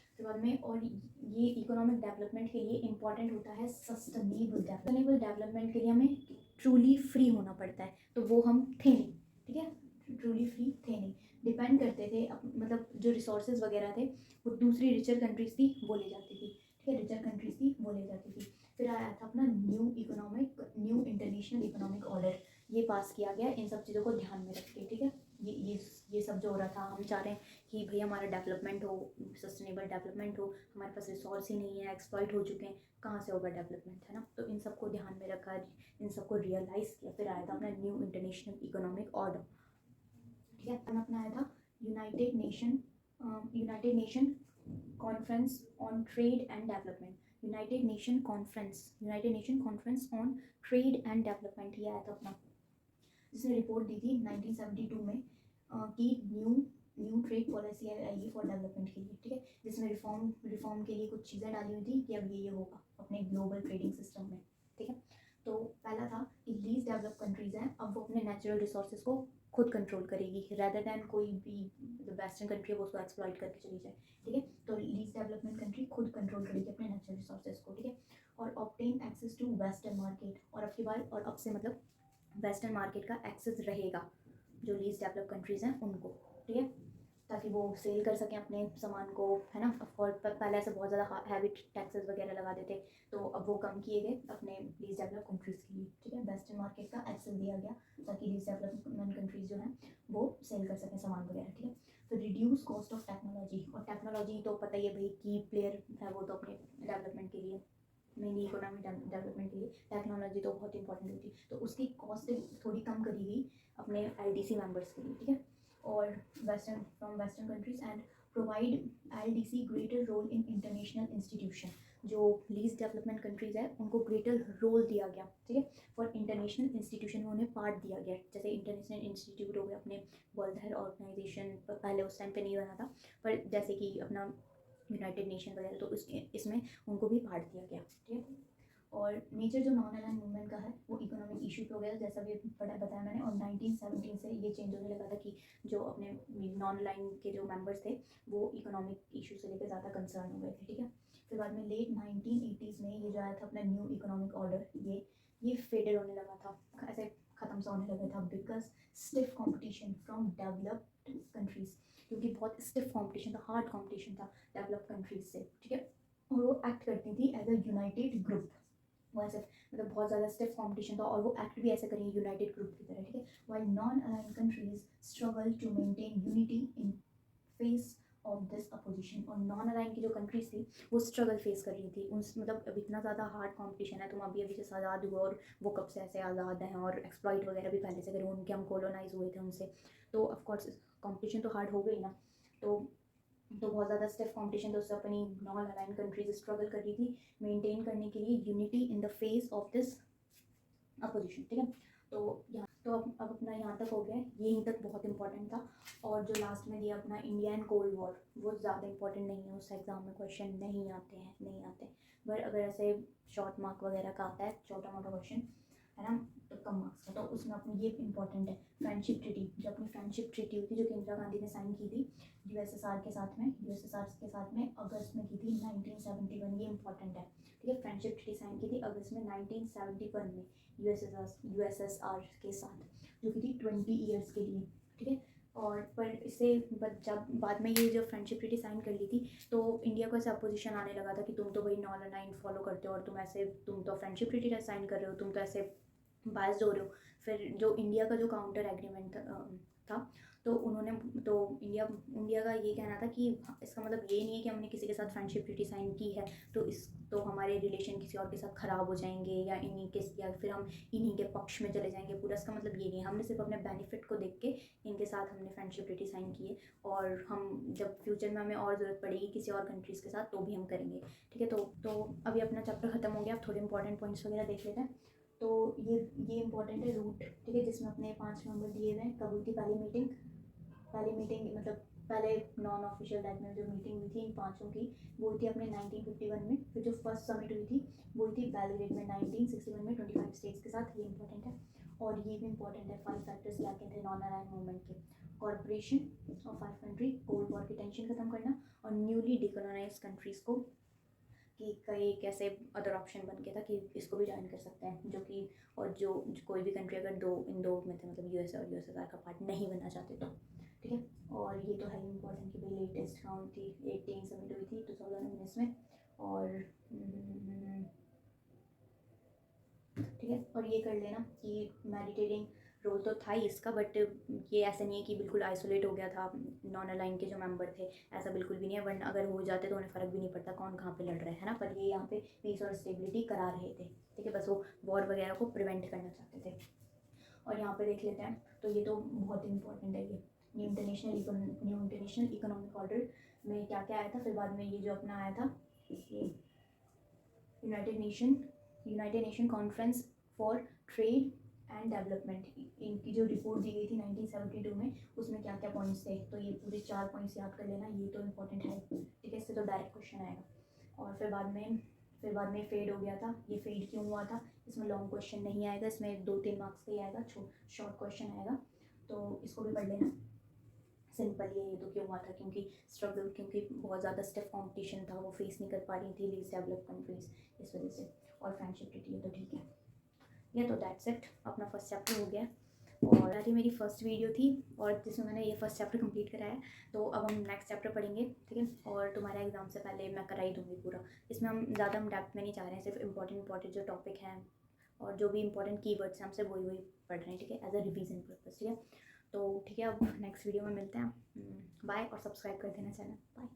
उसके बाद में। और ये इकोनॉमिक डेवलपमेंट के लिए इम्पॉर्टेंट होता है सस्टेनेबल डेवलपमेंट के लिए हमें ट्रूली फ्री होना पड़ता है, तो वो हम थे नहीं। ठीक है, ट्रूली फ्री थे नहीं, डिपेंड करते थे, मतलब जो रिसोर्सेज वगैरह थे वो दूसरी रिचर कंट्रीज थी वो ले जाती थी। ठीक है, रिचर कंट्रीज थी वो ले जाती थी। फिर आया था अपना न्यू इंटरनेशनल इकोनॉमिक ऑर्डर, ये पास किया गया इन सब चीज़ों को ध्यान में रख के। ठीक है, ये सब जो हो रहा था, हम चाह रहे हैं कि भाई हमारा डेवलपमेंट हो, सस्टेनेबल डेवलपमेंट हो, हमारे पास रिसोर्स ही नहीं है, एक्सप्लॉइट हो चुके हैं, कहाँ से होगा डेवलपमेंट, है ना। तो इन सबको ध्यान में रखा, इन सबको रियलाइज़ किया, फिर आया था अपना न्यू इंटरनेशनल इकोनॉमिक ऑर्डर। ठीक है, अपना आया था United nation conference on trade and development. United nation conference on trade and development, ये आया था अपना, जिसने रिपोर्ट दी थी 1972 में कि न्यू ट्रेड पॉलिसी आएगी फॉर डेवलपमेंट के लिए। ठीक है, जिसमें रिफॉर्म के लिए कुछ चीज़ें डाली हुई थी कि अब ये होगा अपने ग्लोबल ट्रेडिंग सिस्टम में। ठीक है, तो पहला था कि लीस्ट डेवलप कंट्रीज़ हैं, अब वो अपने नेचुरल रिसोर्सेज को खुद कंट्रोल करेगी, रेदर दैन कोई भी वेस्टर्न कंट्री है वो उसको एक्सप्लॉइट करके चली जाए। ठीक है, तो लीस्ट डेवलपमेंट कंट्री खुद कंट्रोल करेगी अपने नेचुरल रिसोर्सेज को। ठीक है, और obtain access to western market, और अब से मतलब वेस्टर्न मार्केट का एक्सेस रहेगा जो लीस्ट डेवलप कंट्रीज़ हैं उनको। ठीक है, ताकि वो सेल कर सकें अपने सामान को, है ना। ऑफकोर्स पहले से बहुत ज़्यादा हैवी टैक्सेस वगैरह लगा देते, तो अब वो कम किए गए अपने लीस्ट डेवलप कंट्रीज़ के लिए। ठीक है, वेस्टर्न मार्केट का एक्सेस दिया गया ताकि लीस्ट डेवलपमेंट कंट्रीज़ जो हैं वो सेल कर सकें सामान वगैरह। ठीक है, तो रिड्यूस कॉस्ट ऑफ टेक्नोलॉजी, और टेक्नोलॉजी तो पता ही है भाई, की प्लेयर है वो तो अपने डेवलपमेंट के लिए, मेनली इकोनॉमिक डेवलपमेंट के लिए टेक्नोलॉजी तो बहुत इंपॉर्टेंट होती है, तो उसकी कॉस्ट थोड़ी कम करी गई अपने LDC मेंबर्स के लिए। ठीक है, और western countries and provide LDC greater role in international institution, जो लीस्ट डेवलपमेंट कंट्रीज़ है उनको ग्रेटर रोल दिया गया। ठीक है, फॉर इंटरनेशनल इंस्टीट्यूशन में उन्हें पार्ट दिया गया, जैसे इंटरनेशनल इंस्टीट्यूट हो गया अपने वर्ल्ड हेल्थ ऑर्गेनाइजेशन, पहले उस टाइम पे नहीं बना था, पर जैसे कि अपना यूनाइटेड नेशन वगैरह, तो इसमें उनको भी पार्ट दिया गया। ठीक है, और नेचर जो नॉन अलाइन मूवमेंट का है वो इकोनॉमिक इशू पे हो गया, जैसा भी बताया मैंने। और 1917 से ये चेंज होने लगा था कि जो अपने नॉन अलाइन के जो मेंबर्स थे वो इकोनॉमिक इशू से लेकर ज़्यादा कंसर्न हो गए थे, ठीक है। फिर बाद में लेट 1980s में ये जो आया था अपना न्यू इकोनॉमिक ऑर्डर, ये फेडेड होने लगा था, ऐसे ख़त्म सा होने लगा था, because stiff competition from developed countries, क्योंकि बहुत स्टिफ कॉम्पिटिशन था, हार्ड कॉम्पिटिशन था डेवलप कंट्रीज से, ठीक है। और वो एक्ट करती थी एज अ यूनाइटेड ग्रुप, वो ऐसे मतलब बहुत ज़्यादा स्टिफ कॉम्पिटिशन था और वो एक्ट भी ऐसे करेंगे यूनाइटेड ग्रुप की तरह, ठीक है। While non align countries struggle to maintain unity in face of this opposition. और नॉन अलाइन की जो कंट्रीज थी वो स्ट्रगल फेस कर रही थी, उन मतलब अब इतना ज़्यादा हार्ड कॉम्पिटिशन है, तुम अभी अभी से आज़ाद हुए और वो कब से ऐसे आज़ाद हैं और एक्सप्लॉइट वगैरह भी पहले से करें, उनके हम कॉलोनाइज हुए थे उनसे, तो ऑफकोर्स कॉम्पिटिशन तो हार्ड हो गई ना। तो बहुत ज़्यादा स्टिफ कॉम्पिटिशन, तो उससे अपनी नॉन अलाइन कंट्रीज स्ट्रगल कर रही थी मेंटेन करने के लिए unity in the face of this opposition, ठीक है। तो यहाँ तो अब अपना यहाँ तक हो गया, यहीं तक बहुत इंपॉर्टेंट था। और जो लास्ट में दिया अपना इंडिया एंड कोल्ड वॉर, वो ज़्यादा इंपॉर्टेंट नहीं है, उस एग्ज़ाम में क्वेश्चन नहीं आते। बट अगर ऐसे शॉर्ट मार्क वगैरह का आता है छोटा मोटा क्वेश्चन, है ना, तो कम मार्क्स का, तो उसमें अपनी ये इंपॉर्टेंट है फ्रेंडशिप ट्रीटी, जो अपनी फ्रेंडशिप ट्रीटी हुई थी, जो कि इंदिरा गांधी ने साइन की थी यूएसएसआर के साथ में अगस्त में की थी 1971, ये इंपॉर्टेंट है, ठीक है। फ्रेंडशिप ट्रीटी साइन की थी अगस्त में 1971 में यूएसएसआर के साथ, जो कि थी 20 ईयर्स के लिए, ठीक है। और पर इससे जब बाद में ये जो फ्रेंडशिप ट्रीटी साइन कर ली थी, तो इंडिया को ऐसा अपोजिशन आने लगा था कि तुम तो भाई नॉन अलाइन फॉलो करते हो और तुम तो फ्रेंडशिप ट्रीटी साइन कर रहे हो, तुम तो ऐसे बायस्ड हो रहे हो। फिर जो इंडिया का जो काउंटर एग्रीमेंट था, तो उन्होंने तो इंडिया का ये कहना था कि इसका मतलब ये नहीं है कि हमने किसी के साथ फ्रेंडशिप ट्रीटी साइन की है तो हमारे रिलेशन किसी और के साथ ख़राब हो जाएंगे या फिर हम इन्हीं के पक्ष में चले जाएंगे पूरा, इसका मतलब ये नहीं है। हमने सिर्फ अपने बेनिफिट को देख के इनके साथ हमने फ्रेंडशिप ट्रीटी साइन की है, और हम जब फ्यूचर में हमें और ज़रूरत पड़ेगी किसी और कंट्रीज़ के साथ तो भी हम करेंगे, ठीक है। तो अभी अपना चैप्टर ख़त्म हो गया, अब थोड़े इंपॉर्टेंट पॉइंट्स वगैरह देख लेते हैं। तो ये इंपॉर्टेंट है रूट, ठीक है, जिसमें अपने 5 नंबर दिए हुए हैं। कब हुई थी पहली मीटिंग मतलब पहले नॉन ऑफिशियल टाइप में जो मीटिंग हुई थी इन पांचों की, वो हुई थी अपने 1951 में। फिर जो फर्स्ट समिट हुई थी वो हुई थी बेलग्रेड में 1961 में 25 स्टेट्स के साथ, ये इंपॉर्टेंट है। और ये भी इंपॉर्टेंट है, 5 फैक्टर्स क्या क्या थे नॉन अलाइन मूवमेंट के। Corporation of 5 country, cold war की टेंशन खत्म करना, और न्यूली डिकोलोनाइज कंट्रीज़ को कि कई कैसे अदर ऑप्शन बन गया था कि इसको भी ज्वाइन कर सकते हैं, जो कि और जो कोई भी कंट्री अगर इन दो में थे, मतलब यूएस और यूएसएसआर का पार्ट नहीं बनना चाहते तो, ठीक है। और ये तो है इंपॉर्टेंट कि भाई लेटेस्ट काउंट थी 18 समिट हुई थी 2019 में, और ठीक है। और ये कर लेना कि मेडिटेटिंग रोल तो था ही इसका, बट ये ऐसा नहीं है कि बिल्कुल आइसोलेट हो गया था नॉन अलाइन के जो मेंबर थे, ऐसा बिल्कुल भी नहीं है। वरना अगर हो जाते तो उन्हें फ़र्क भी नहीं पड़ता कौन कहाँ पे लड़ रहा है ना, पर ये यहाँ पे पीस और स्टेबिलिटी करा रहे थे, ठीक है। बस वो वॉर वगैरह को प्रिवेंट करना चाहते थे। और यहाँ पे देख लेते हैं, तो ये तो बहुत इंपॉर्टेंट है, ये न्यू इंटरनेशनल इकोनॉमिक ऑर्डर में क्या क्या आया था। फिर बाद में ये जो अपना आया था ये United nation conference for trade and development, इनकी जो रिपोर्ट दी गई थी 1972 में, उसमें क्या क्या पॉइंट्स थे, तो ये पूरे 4 पॉइंट्स याद कर लेना, ये तो इंपॉर्टेंट है, ठीक है। इससे तो डायरेक्ट क्वेश्चन आएगा। और फिर बाद में फेड हो गया था, ये फेड क्यों हुआ था, इसमें लॉन्ग क्वेश्चन नहीं आएगा, इसमें 2-3 मार्क्स का ही आएगा, शॉर्ट क्वेश्चन आएगा, तो इसको भी पढ़ लेना। सिंपल ये तो क्यों हुआ था, क्योंकि बहुत ज़्यादा स्टिफ कंपटीशन था, वो फेस नहीं कर पा रही थी लीस्ट डेवलप कंट्रीज़, इस वजह से। और फ्रेंडशिप ट्रीटी तो ठीक है, ये तो दैट्स इट, अपना फर्स्ट चैप्टर हो गया। और ये मेरी फर्स्ट वीडियो थी और जिसमें मैंने ये फर्स्ट चैप्टर कंप्लीट कराया, तो अब हम नेक्स्ट चैप्टर पढ़ेंगे, ठीक है। और तुम्हारा एग्जाम से पहले मैं करा ही दूँगी पूरा, इसमें हम ज़्यादा हम डेप्थ में नहीं जा रहे हैं, सिर्फ इंपॉर्टेंट जो टॉपिक हैं और जो भी इंपॉर्टेंट कीवर्ड्स हैं हमसे वही पढ़ रहे हैं, ठीक है, एज अ रिवीजन पर्पज़, ठीक है। तो ठीक है, अब नेक्स्ट वीडियो में मिलते हैं, बाय, और सब्सक्राइब कर देना चैनल, बाय।